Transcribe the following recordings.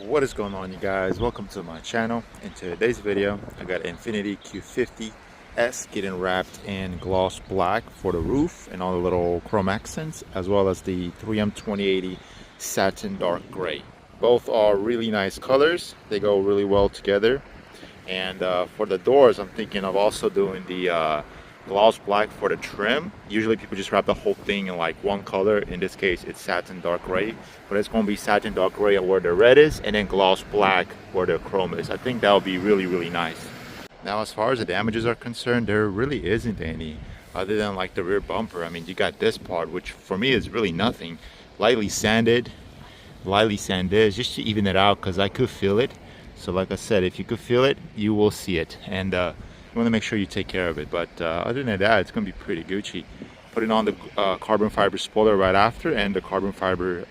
What is going on, you guys? Welcome to my channel. In today's video I got Infiniti Q50s getting wrapped in gloss black for the roof and all the little chrome accents, as well as the 3M 2080 Satin Dark Grey. Both are really nice colors. They go really well together. And for the doors, I'm thinking of also doing the gloss black for the trim. Usually people just wrap the whole thing in like one color. In this case it's satin dark gray, but it's going to be satin dark gray where the red is, and then gloss black where the chrome is. I think that would be really nice. Now, as far as the damages are concerned, there really isn't any, other than like the rear bumper. I mean, you got this part, which for me is really nothing. Lightly sanded just to even it out, because I could feel it. So like I said, if you could feel it, you will see it, and you want to make sure you take care of it. But other than that, it's going to be pretty Gucci. Putting on the carbon fiber spoiler right after, and the carbon fiber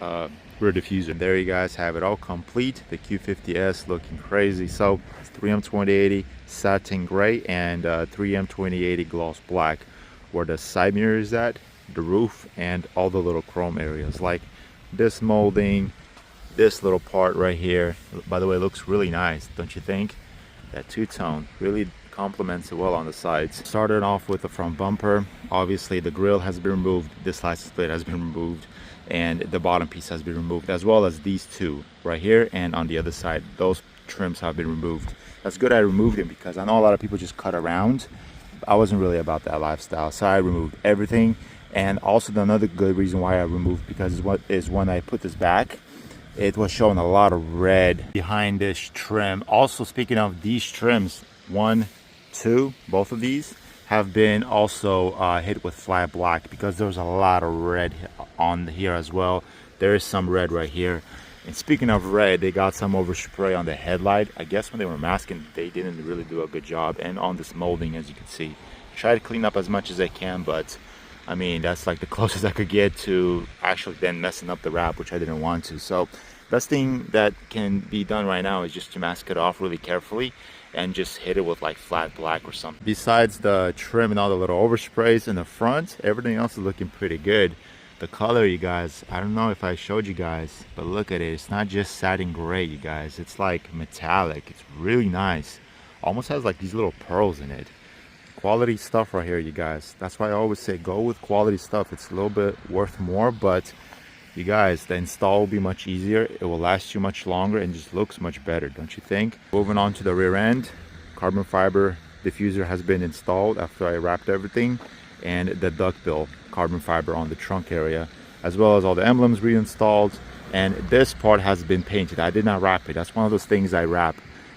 rear diffuser. There you guys have it all complete. The Q50s looking crazy. So 3M 2080 satin gray and 3M 2080 gloss black, where the side mirror is at, the roof, and all the little chrome areas like this molding, this little part right here. By the way, it looks really nice, don't you think? That two-tone really complements it well on the sides. Started off with the front bumper. Obviously the grille has been removed, this license plate has been removed, and the bottom piece has been removed, as well as these two right here and on the other side. Those trims have been removed. That's good I removed them, because I know a lot of people just cut around. I wasn't really about that lifestyle, so I removed everything. And also another good reason why I removed, because when I put this back, it was showing a lot of red behind this trim. Also, speaking of these trims, 1, 2, both of these have been also hit with flat black, because there's a lot of red on here as well. There is some red right here. And speaking of red, they got some overspray on the headlight. I guess when they were masking, they didn't really do a good job. And on this molding, as you can see, try to clean up as much as I can, but I mean, that's like the closest I could get to actually then messing up the wrap, which I didn't want to. So best thing that can be done right now is just to mask it off really carefully and just hit it with like flat black or something. Besides the trim and all the little oversprays in the front, everything else is looking pretty good. The color, you guys, I don't know if I showed you guys, but look at it. It's not just satin gray, you guys. It's like metallic. It's really nice. Almost has like these little pearls in it. Quality stuff right here, you guys. That's why I always say go with quality stuff. It's a little bit worth more, but you guys, the install will be much easier. It will last you much longer and just looks much better, don't you think? Moving on to the rear end, carbon fiber diffuser has been installed after I wrapped everything, and the duckbill carbon fiber on the trunk area, as well as all the emblems reinstalled. And this part has been painted. I did not wrap it. That's one of those things I wrap.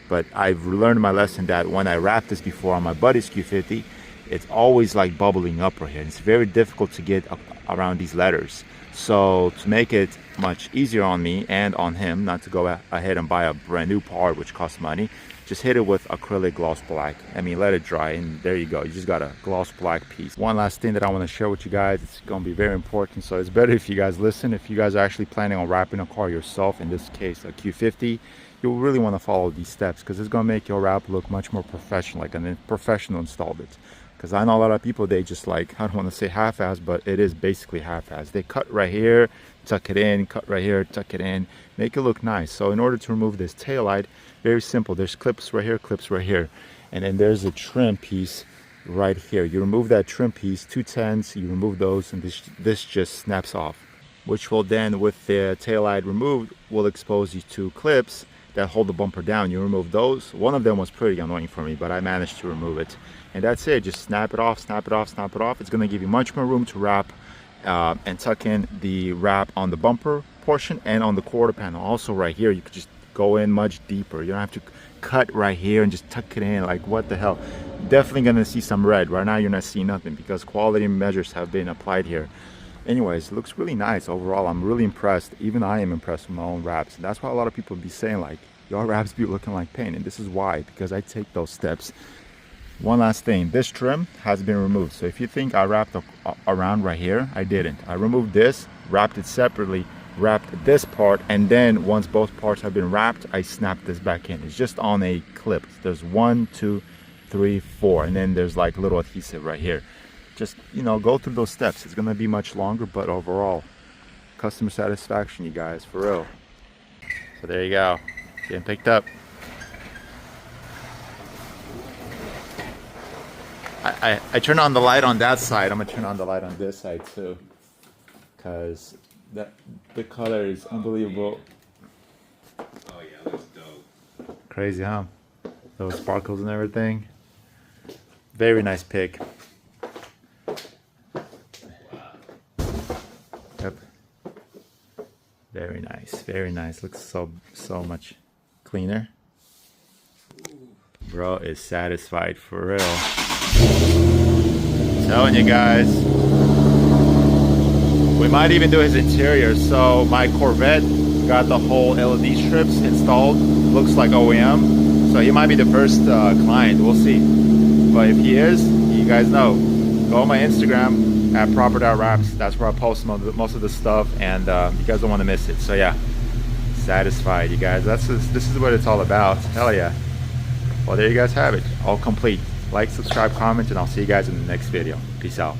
But I've learned my lesson that when I wrapped this before on my buddy's Q50, it's always like bubbling up right here. It's very difficult to get around these letters. So to make it much easier on me and on him, not to go ahead and buy a brand new part which costs money, just hit it with acrylic gloss black. I mean, let it dry, and there you go. You just got a gloss black piece. One last thing that I want to share with you guys, it's going to be very important, so it's better if you guys listen. If you guys are actually planning on wrapping a car yourself, in this case a Q50, you'll really want to follow these steps, because it's going to make your wrap look much more professional, like a professional installed it. Because I know a lot of people, they just like, I don't want to say half-ass, but it is basically half-ass. They cut right here, tuck it in, cut right here, tuck it in, make it look nice. So in order to remove this tail light, very simple. There's clips right here, and then there's a trim piece right here. You remove that trim piece, 210s, you remove those, and this just snaps off, which will then, with the tail light removed, will expose you to clips that hold the bumper down. You remove those. One of them was pretty annoying for me, but I managed to remove it. And that's it. Just snap it off, snap it off, snap it off. It's going to give you much more room to wrap and tuck in the wrap on the bumper portion and on the quarter panel. Also right here, you could just go in much deeper. You don't have to cut right here and just tuck it in. Like, what the hell? Definitely going to see some red. Right now you're not seeing nothing, because quality measures have been applied here. Anyways, it looks really nice overall. I'm really impressed. Even I am impressed with my own wraps. And that's why a lot of people be saying like, your wraps be looking like paint. And this is why, because I take those steps. One last thing, this trim has been removed. So if you think I wrapped around right here, I didn't. I removed this, wrapped it separately, wrapped this part, and then once both parts have been wrapped, I snapped this back in. It's just on a clip. There's 1, 2, 3, 4, and then there's like little adhesive right here. Just, you know, go through those steps. It's gonna be much longer, but overall, customer satisfaction, you guys, for real. So there you go. Getting picked up. I turn on the light on that side. I'm gonna turn on the light on this side too, because the color is unbelievable. Oh yeah, looks dope. Crazy, huh? Those sparkles and everything. Very nice pick. Yep. Very nice. Very nice. Looks so much cleaner. Bro is satisfied for real. Telling you guys. We might even do his interior. So my Corvette got the whole LED strips installed. Looks like OEM. So he might be the first client. We'll see. But if he is, you guys know. Go on my Instagram at proper.wraps. That's where I post most of the stuff, and you guys don't want to miss it. So yeah, satisfied, you guys. This is what it's all about. Hell yeah. Well, there you guys have it. All complete. Like, subscribe, comment, and I'll see you guys in the next video. Peace out.